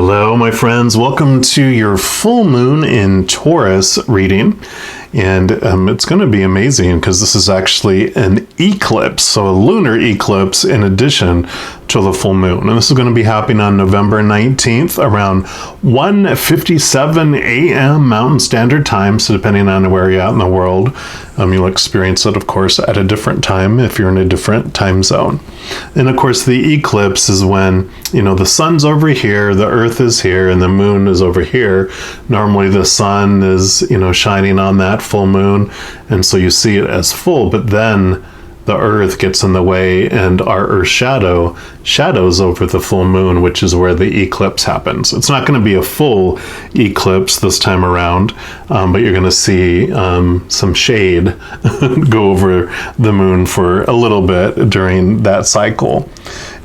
Hello, my friends. Welcome to your full moon in Taurus reading. And it's going to be amazing because this is actually an eclipse, so a lunar eclipse in addition to the full moon. And this is going to be happening on November 19th around 1:57 a.m. Mountain Standard Time. So depending on where you're at in the world, you'll experience it, of course, at a different time if you're in a different time zone. And of course, the eclipse is when, the sun's over here, the earth is here, and the moon is over here. Normally the sun is, shining on that full moon, and so you see it as full, but then the earth gets in the way and our earth shadows over the full moon, which is where the eclipse happens. It's not going to be a full eclipse this time around, but you're going to see some shade go over the moon for a little bit during that cycle.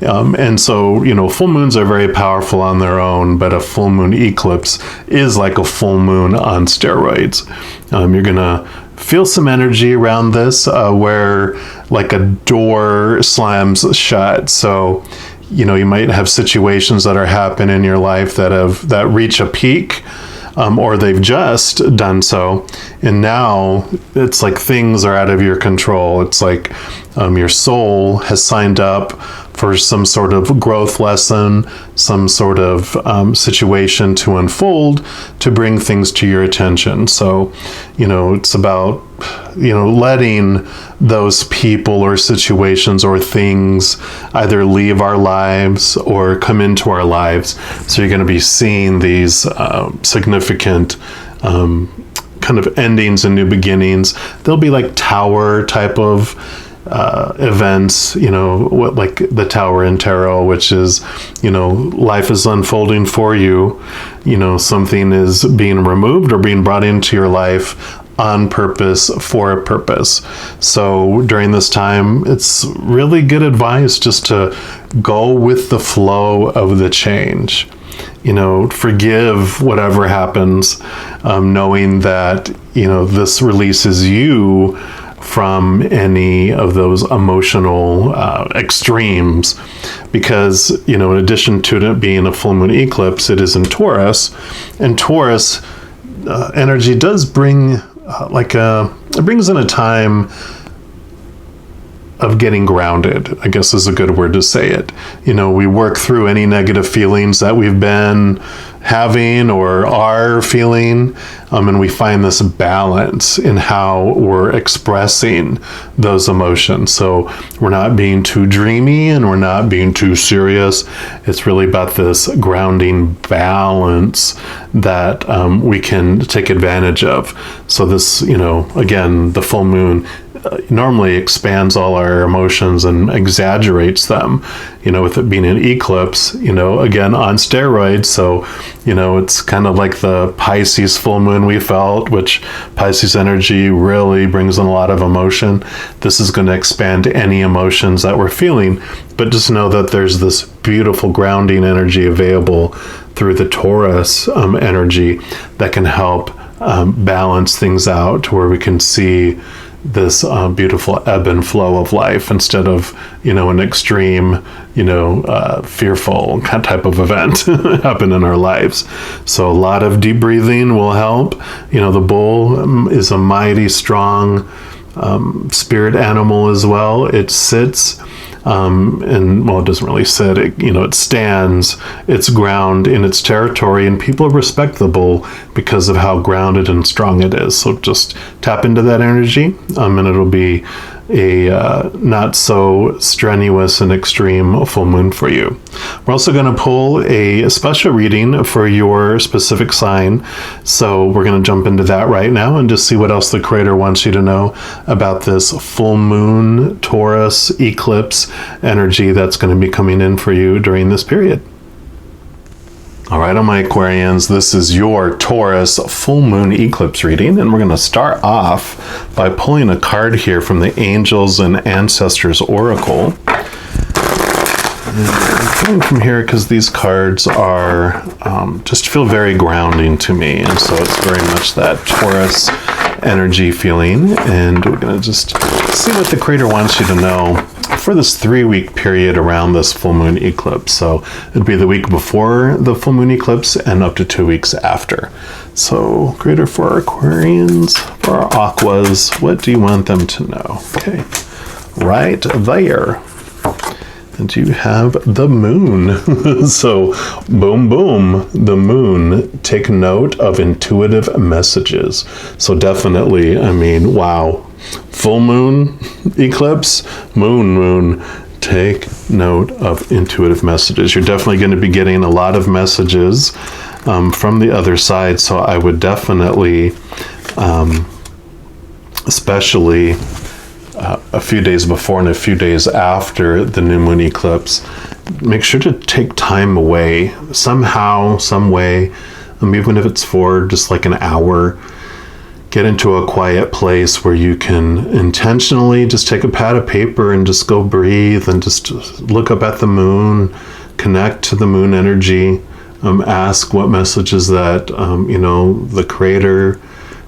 And so, full moons are very powerful on their own, but a full moon eclipse is like a full moon on steroids. You're going to feel some energy around this where like a door slams shut. So, you might have situations that are happening in your life that reach a peak, or they've just done so. And now it's like things are out of your control. It's like your soul has signed up for some sort of growth lesson, some sort of situation to unfold to bring things to your attention. So, it's about, letting those people or situations or things either leave our lives or come into our lives. So you're going to be seeing these significant kind of endings and new beginnings. They'll be like tower type of events, what like the tower in tarot, which is, life is unfolding for you, something is being removed or being brought into your life on purpose for a purpose. So during this time, it's really good advice just to go with the flow of the change. Forgive whatever happens, knowing that, this releases you from any of those emotional extremes, because in addition to it being a full moon eclipse, it is in Taurus, and Taurus energy does bring it brings in a time of getting grounded, I guess is a good word to say it. We work through any negative feelings that we've been having or are feeling, and we find this balance in how we're expressing those emotions. So we're not being too dreamy and we're not being too serious. It's really about this grounding balance that we can take advantage of. So this, again, the full moon normally expands all our emotions and exaggerates them, with it being an eclipse, again, on steroids. So, it's kind of like the Pisces full moon we felt, which Pisces energy really brings in a lot of emotion. This is going to expand any emotions that we're feeling, but just know that there's this beautiful grounding energy available through the Taurus energy that can help balance things out to where we can see this beautiful ebb and flow of life instead of, an extreme, fearful type of event happen in our lives. So a lot of deep breathing will help. The bull is a mighty strong spirit animal as well. It sits it doesn't really sit, it stands its ground in its territory, and people respect the bull because of how grounded and strong it is. So just tap into that energy, and it'll be a not so strenuous and extreme full moon for you. We're also going to pull a special reading for your specific sign. So we're going to jump into that right now and just see what else the creator wants you to know about this full moon Taurus eclipse energy that's going to be coming in for you during this period. All right, my Aquarians, this is your Taurus full moon eclipse reading, and we're going to start off by pulling a card here from the Angels and Ancestors Oracle. And I'm going from here because these cards are just feel very grounding to me, and so it's very much that Taurus energy feeling, and we're going to just see what the creator wants you to know for this 3-week period around this full moon eclipse. So it'd be the week before the full moon eclipse and up to 2 weeks after. So Creator, for our Aquarians, for our Aquas, what do you want them to know? Okay, right there. And you have the moon. So boom, boom, the moon. Take note of intuitive messages. So definitely, I mean, wow. Full moon eclipse, moon. Take note of intuitive messages. You're definitely going to be getting a lot of messages from the other side. So I would definitely, especially a few days before and a few days after the new moon eclipse, make sure to take time away somehow, some way, even if it's for just like an hour. Get into a quiet place where you can intentionally just take a pad of paper and just go breathe and just look up at the moon, connect to the moon energy, ask what messages that, the Creator,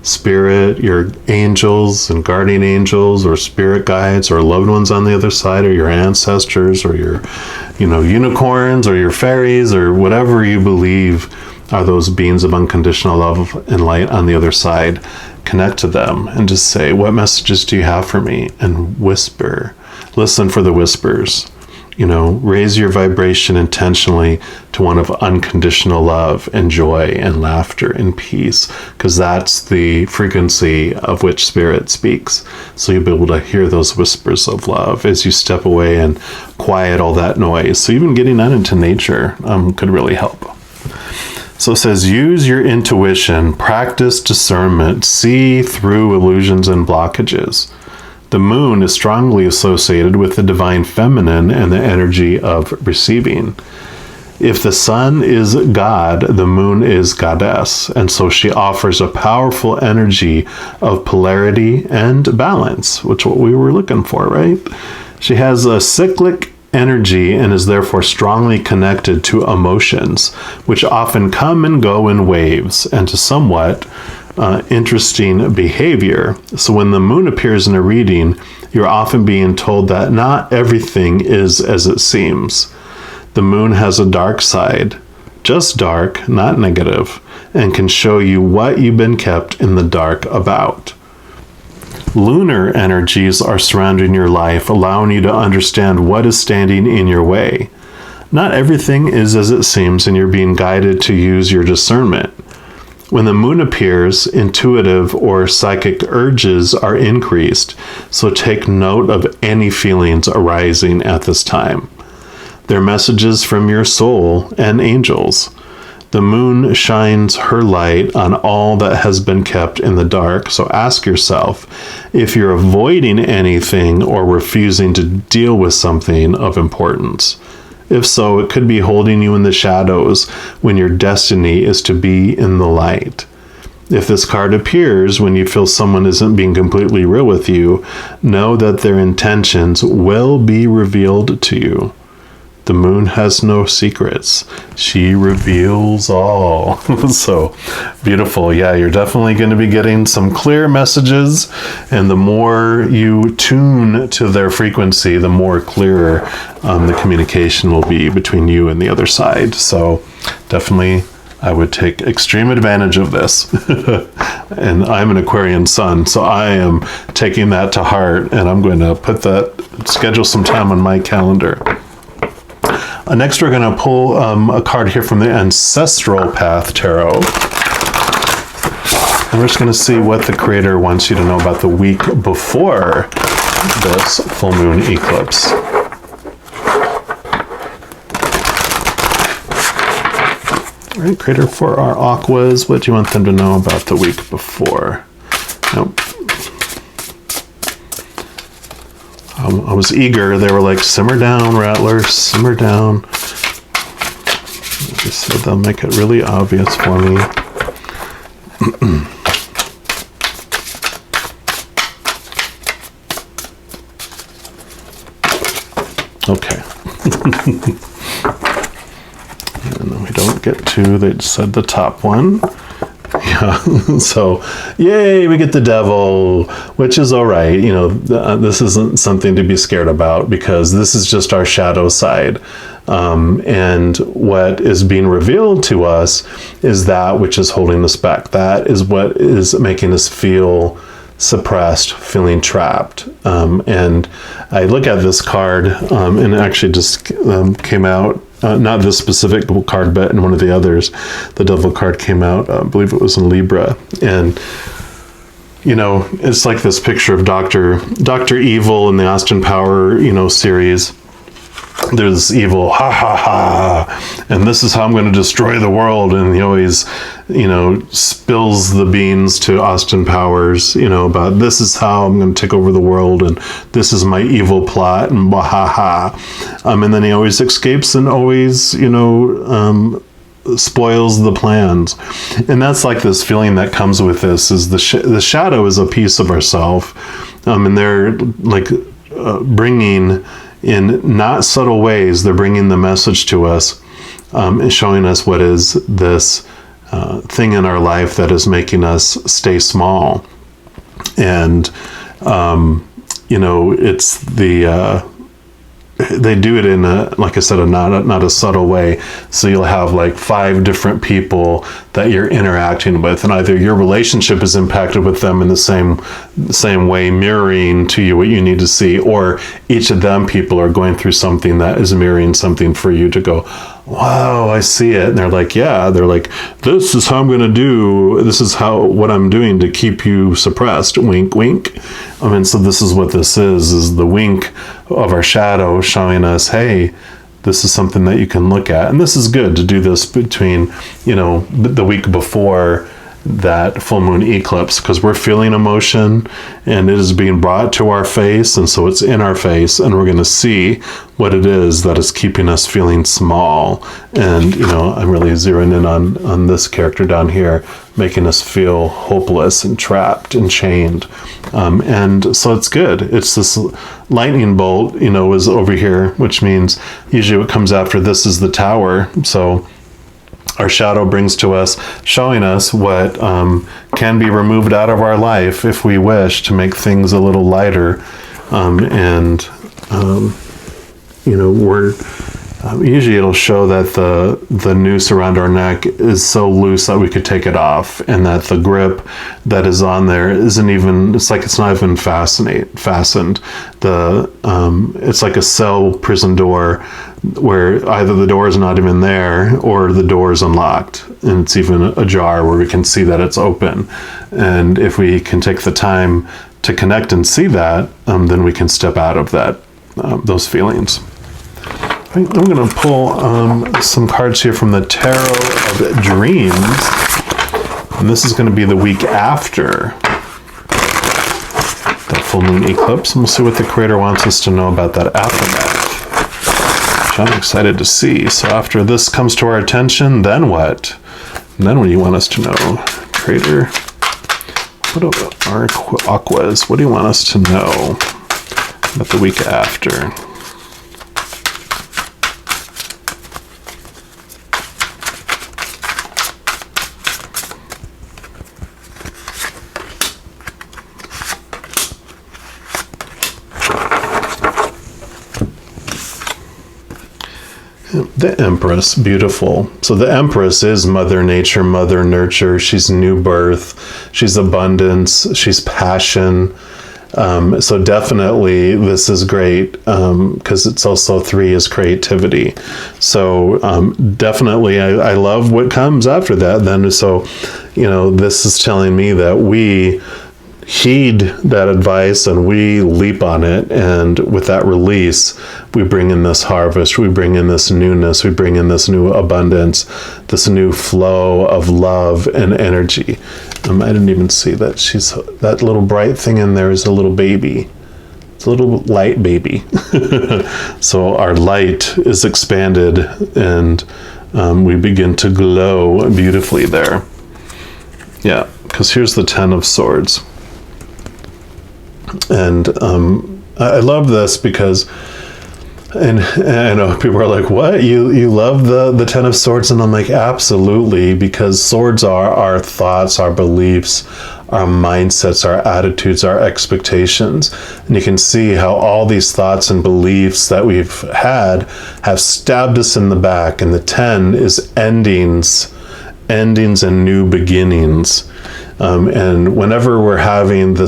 Spirit, your angels and guardian angels or spirit guides or loved ones on the other side, or your ancestors or your, unicorns or your fairies or whatever you believe are those beings of unconditional love and light on the other side. Connect to them and just say, what messages do you have for me? And whisper. Listen for the whispers. Raise your vibration intentionally to one of unconditional love and joy and laughter and peace, because that's the frequency of which Spirit speaks. So you'll be able to hear those whispers of love as you step away and quiet all that noise. So even getting out into nature could really help. So it says, use your intuition, practice discernment, see through illusions and blockages. The moon is strongly associated with the divine feminine and the energy of receiving. If the sun is God, the moon is goddess, and so she offers a powerful energy of polarity and balance, which is what we were looking for, right? She has a cyclic energy and is therefore strongly connected to emotions, which often come and go in waves, and to somewhat interesting behavior. So when the moon appears in a reading, you're often being told that not everything is as it seems. The moon has a dark side, just dark, not negative, and can show you what you've been kept in the dark about. Lunar energies are surrounding your life, allowing you to understand what is standing in your way. Not everything is as it seems, and you're being guided to use your discernment. When the moon appears, intuitive or psychic urges are increased, so take note of any feelings arising at this time. They're messages from your soul and angels. The moon shines her light on all that has been kept in the dark, so ask yourself if you're avoiding anything or refusing to deal with something of importance. If so, it could be holding you in the shadows when your destiny is to be in the light. If this card appears when you feel someone isn't being completely real with you, know that their intentions will be revealed to you. The moon has no secrets. She reveals all. So beautiful. Yeah, you're definitely going to be getting some clear messages. And the more you tune to their frequency, the more clearer the communication will be between you and the other side. So definitely, I would take extreme advantage of this. And I'm an Aquarian sun, so I am taking that to heart. And I'm going to schedule some time on my calendar. Next, we're going to pull a card here from the Ancestral Path Tarot. And we're just going to see what the Creator wants you to know about the week before this full moon eclipse. All right, Creator, for our Aquas, what do you want them to know about the week before? Nope. I was eager. They were like, simmer down, Rattler, simmer down. Just so they'll make it really obvious for me. Okay. And then we don't get to, they just said the top one. Yeah. So, yay, we get the devil, which is all right. You know, this isn't something to be scared about because this is just our shadow side. And what is being revealed to us is that which is holding us back. That is what is making us feel suppressed, feeling trapped. And I look at this card, and it actually just came out, not this specific card, but in one of the others, the devil card came out, I believe it was in Libra. And, you know, it's like this picture of Dr. Evil in the Austin Power, you know, series. There's evil, ha ha ha, and this is how I'm going to destroy the world. And he always, you know, spills the beans to Austin Powers, you know, about this is how I'm going to take over the world, and this is my evil plot, and ha ha. And then he always escapes and always, you know, spoils the plans. And that's like this feeling that comes with this is the shadow is a piece of ourself, and they're like bringing, in not subtle ways, they're bringing the message to us, and showing us what is this thing in our life that is making us stay small. And you know, it's they do it in a, like I said, not a subtle way. So you'll have like 5 different people that you're interacting with, and either your relationship is impacted with them in the same way, mirroring to you what you need to see, or each of them people are going through something that is mirroring something for you to go, wow, I see it. And they're like, yeah, they're like, this is how I'm going to do, this is what I'm doing to keep you suppressed, wink, wink. I mean, so this is what this is the wink of our shadow showing us, hey, this is something that you can look at. And this is good to do this between, you know, the week before that full moon eclipse, because we're feeling emotion and it is being brought to our face, and so it's in our face, and we're going to see what it is that is keeping us feeling small. And you know, I'm really zeroing in on this character down here, making us feel hopeless and trapped and chained. And so it's good. It's this lightning bolt, you know, is over here, which means usually what comes after this is the tower. So our shadow brings to us, showing us what can be removed out of our life if we wish to make things a little lighter. You know, we're usually it'll show that the noose around our neck is so loose that we could take it off, and that the grip that is on there isn't even, it's like it's not even fastened. It's like a cell prison door where either the door is not even there or the door is unlocked, and it's even ajar where we can see that it's open. And if we can take the time to connect and see that, then we can step out of that, those feelings. I'm going to pull some cards here from the Tarot of Dreams, and this is going to be the week after that full moon eclipse, and we'll see what the creator wants us to know about that aftermath, which I'm excited to see. So after this comes to our attention, then what? And then what do you want us to know, creator? What about our Aquas? What do you want us to know about the week after? The Empress, beautiful. So the Empress is Mother Nature, Mother Nurture. She's new birth. She's abundance. She's passion. So definitely this is great, because it's also 3 is creativity. So definitely I love what comes after that then. So, you know, this is telling me that we heed that advice and we leap on it, and with that release we bring in this harvest, we bring in this newness, we bring in this new abundance, this new flow of love and energy. I didn't even see that that little bright thing in there is a little baby. It's a little light baby. So our light is expanded, and we begin to glow beautifully there. Yeah, because here's the 10 of Swords. And I love this because And I know people are like, what? You love the Ten of Swords? And I'm like, absolutely, because swords are our thoughts, our beliefs, our mindsets, our attitudes, our expectations. And you can see how all these thoughts and beliefs that we've had have stabbed us in the back. And the 10 is endings and new beginnings. And whenever we're having the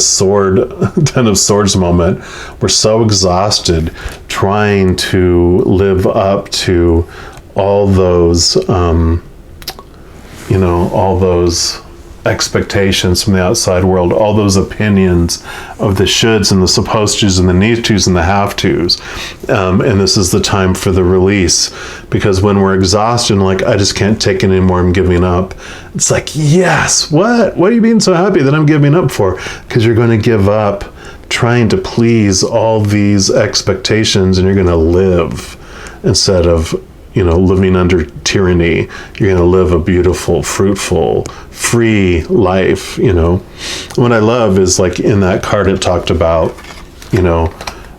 Ten of Swords moment, we're so exhausted trying to live up to all those, all those expectations from the outside world, all those opinions of the shoulds and the supposed tos and the need tos and the have tos. And this is the time for the release, because when we're exhausted and like, I just can't take it anymore, I'm giving up. It's like, yes, what are you being so happy that I'm giving up for? Because you're going to give up trying to please all these expectations, and you're going to live instead of living under tyranny. You're going to live a beautiful, fruitful, free life. What I love is, like, in that card it talked about,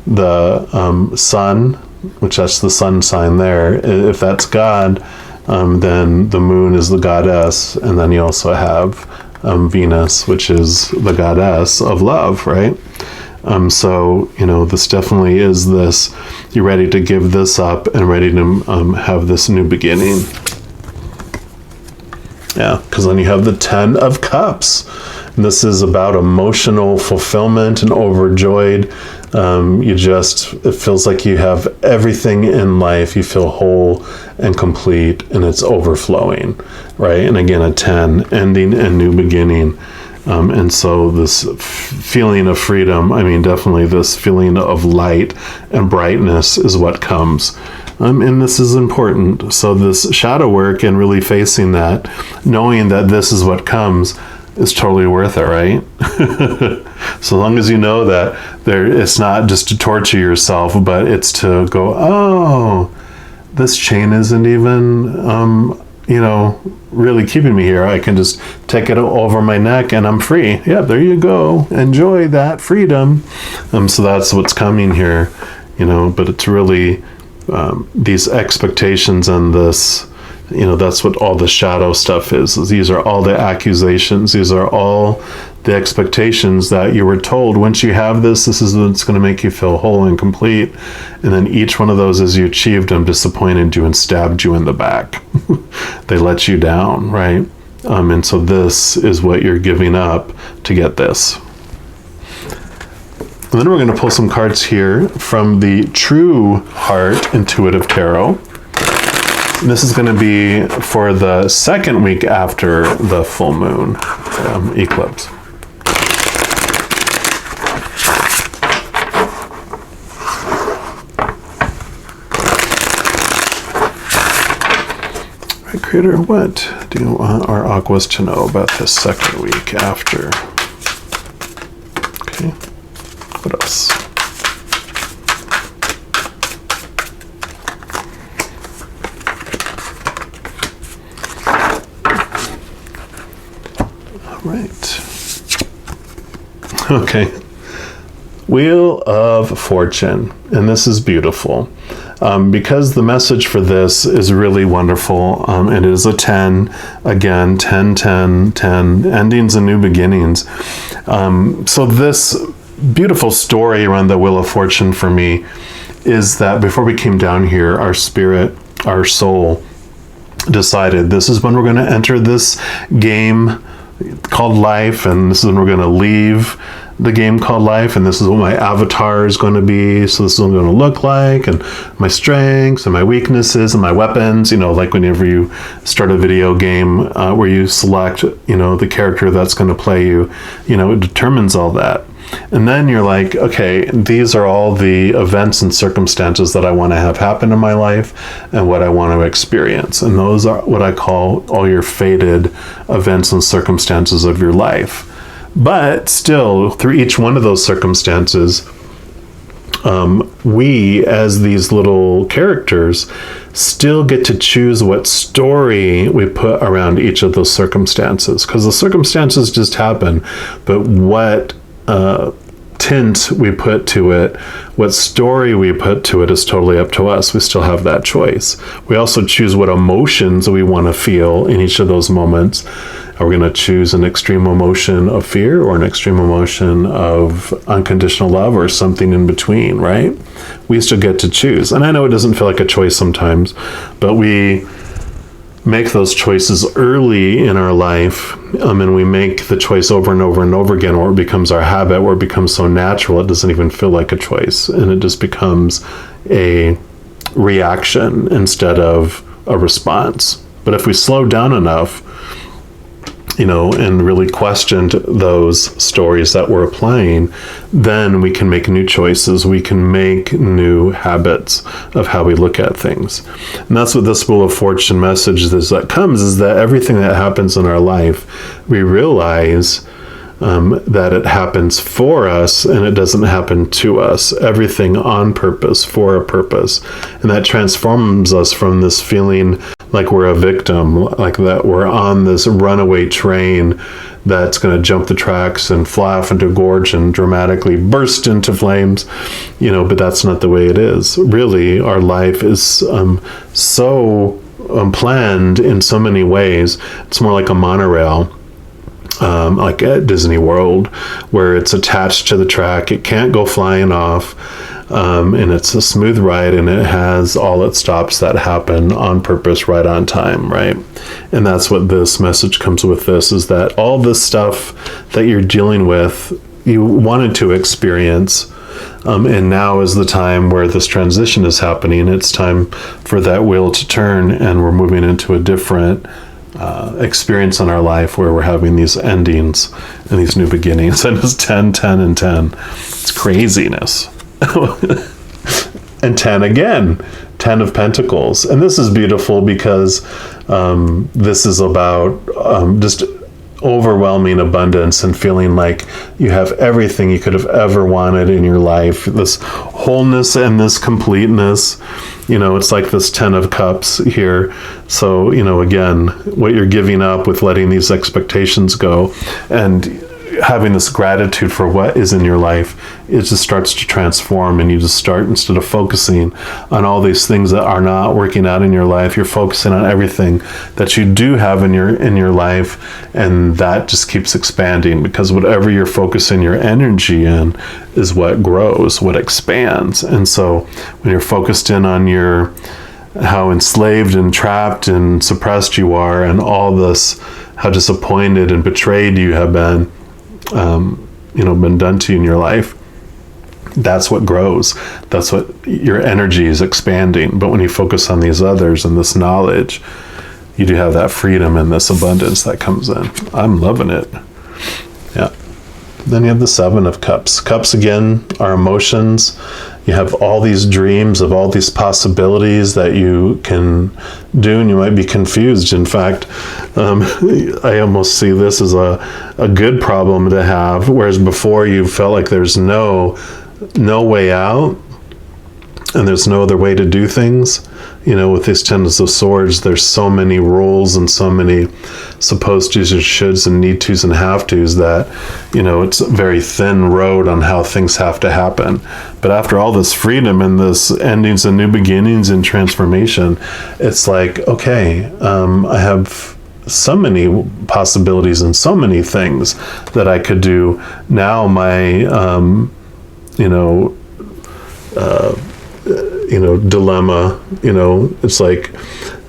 the sun, which that's the sun sign there. If that's God, then the moon is the goddess. And then you also have Venus, which is the goddess of love, right? So, this definitely is this, you're ready to give this up and ready to have this new beginning. Yeah, because then you have the 10 of Cups. And this is about emotional fulfillment and overjoyed. It feels like you have everything in life. You feel whole and complete, and it's overflowing, right? And again, a 10, ending and new beginning. And so this feeling of freedom, definitely this feeling of light and brightness is what comes. And this is important. So this shadow work and really facing that, knowing that this is what comes, is totally worth it, right? So long as you know that it's not just to torture yourself, but it's to go, oh, this chain isn't even, really keeping me here. I can just take it over my neck and I'm free. Yeah, there you go. Enjoy that freedom. So that's what's coming here, but it's really these expectations and this, that's what all the shadow stuff is. These are all the accusations. These are all the expectations that you were told, once you have this is what's going to make you feel whole and complete. And then each one of those, as you achieved them, disappointed you and stabbed you in the back. They let you down, right? And so this is what you're giving up to get this. And then we're going to pull some cards here from the True Heart Intuitive Tarot. This is going to be for the second week after the full moon eclipse. All right, Creator, what do you want our Aquas to know about this second week after? Okay, what else? Right. Okay. Wheel of Fortune. And this is beautiful. Because the message for this is really wonderful. It is a 10. Again, 10, 10, 10. Endings and new beginnings. So this beautiful story around the Wheel of Fortune for me is that before we came down here, our spirit, our soul, decided this is when we're going to enter this game called life, and this is when we're going to leave the game called life, and this is what my avatar is going to be, so this is what I'm going to look like, and my strengths and my weaknesses and my weapons, like whenever you start a video game where you select the character that's going to play you, it determines all that. And then you're like, okay, these are all the events and circumstances that I want to have happen in my life and what I want to experience. And those are what I call all your fated events and circumstances of your life. But still, through each one of those circumstances, we, as these little characters, still get to choose what story we put around each of those circumstances. Because the circumstances just happen, but what tint we put to it, what story we put to it is totally up to us. We still have that choice. We also choose what emotions we want to feel in each of those moments. Are we going to choose an extreme emotion of fear or an extreme emotion of unconditional love or something in between, right? We still get to choose. And I know it doesn't feel like a choice sometimes, but we make those choices early in our life, and we make the choice over and over and over again, where it becomes our habit, where it becomes so natural it doesn't even feel like a choice, and it just becomes a reaction instead of a response. But if we slow down enough, and really questioned those stories that we're applying, then we can make new choices. We can make new habits of how we look at things. And that's what this Wheel of Fortune message is that everything that happens in our life, we realize that it happens for us and it doesn't happen to us. Everything on purpose, for a purpose. And that transforms us from this feeling like we're a victim, like that we're on this runaway train that's going to jump the tracks and fly off into a gorge and dramatically burst into flames, but that's not the way it is. Really, our life is so planned in so many ways. It's more like a monorail. Like at Disney World, where it's attached to the track. It can't go flying off, and it's a smooth ride, and it has all its stops that happen on purpose, right on time, right? And that's what this message comes with. This is that all this stuff that you're dealing with, you wanted to experience, and now is the time where this transition is happening. It's time for that wheel to turn, and we're moving into a different experience in our life where we're having these endings and these new beginnings. And it's 10, 10, and 10. It's craziness. And 10 again, 10 of Pentacles. And this is beautiful because this is about just overwhelming abundance and feeling like you have everything you could have ever wanted in your life. This wholeness and this completeness. It's like this 10 of Cups here. So, again, what you're giving up with letting these expectations go and having this gratitude for what is in your life, it just starts to transform, and you just start, instead of focusing on all these things that are not working out in your life, you're focusing on everything that you do have in your life, and that just keeps expanding, because whatever you're focusing your energy in is what grows, what expands. And so when you're focused in on how enslaved and trapped and suppressed you are, and all this, how disappointed and betrayed you have been, been done to you in your life, that's what grows. That's what your energy is expanding. But when you focus on these others and this knowledge, you do have that freedom and this abundance that comes in. I'm loving it. Yeah. Then you have the 7 of Cups. Cups, again, are emotions. You have all these dreams of all these possibilities that you can do, and you might be confused. In fact, I almost see this as a good problem to have, whereas before you felt like there's no way out and there's no other way to do things. With these 10 of Swords, there's so many rules and so many supposed to's and shoulds and need to's and have to's that, it's a very thin road on how things have to happen. But after all this freedom and this endings and new beginnings and transformation, it's like, okay, I have so many possibilities and so many things that I could do. Now my, dilemma, it's like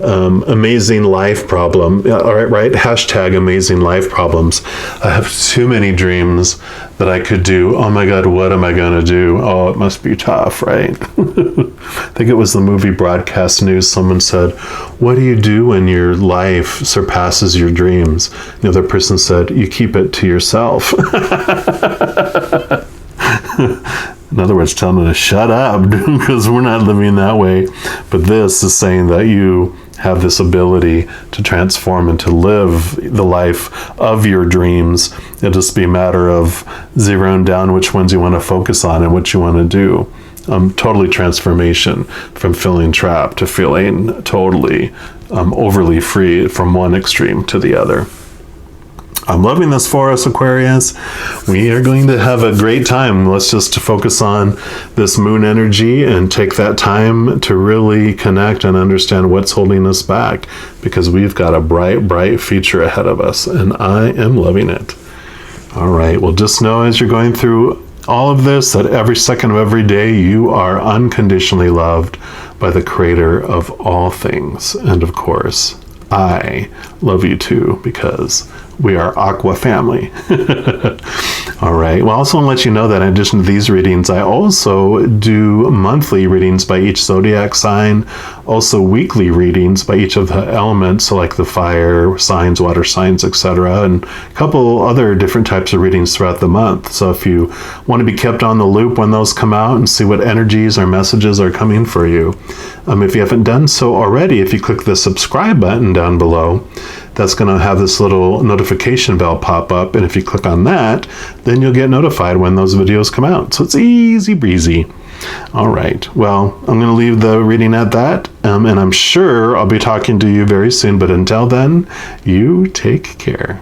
amazing life problem. All right, hashtag amazing life problems. I have too many dreams that I could do. Oh my God, what am I going to do? Oh, it must be tough, right? I think it was the movie Broadcast News. Someone said, what do you do when your life surpasses your dreams? The other person said, you keep it to yourself. In other words, telling them to shut up, because we're not living that way. But this is saying that you have this ability to transform and to live the life of your dreams. It'll just be a matter of zeroing down which ones you want to focus on and what you want to do. Totally transformation from feeling trapped to feeling totally overly free from one extreme to the other. I'm loving this for us, Aquarius. We are going to have a great time. Let's just focus on this moon energy and take that time to really connect and understand what's holding us back, because we've got a bright, bright future ahead of us, and I am loving it. All right, well, just know as you're going through all of this that every second of every day you are unconditionally loved by the creator of all things. And of course, I love you too, because we are Aqua family. All right. Well, I also want to let you know that in addition to these readings, I also do monthly readings by each zodiac sign, also weekly readings by each of the elements, so like the fire signs, water signs, etc., and a couple other different types of readings throughout the month. So if you want to be kept on the loop when those come out and see what energies or messages are coming for you, if you haven't done so already, if you click the subscribe button down below, that's going to have this little notification bell pop up, and if you click on that, then you'll get notified when those videos come out. So it's easy breezy. All right, well, I'm going to leave the reading at that, and I'm sure I'll be talking to you very soon, but until then, you take care.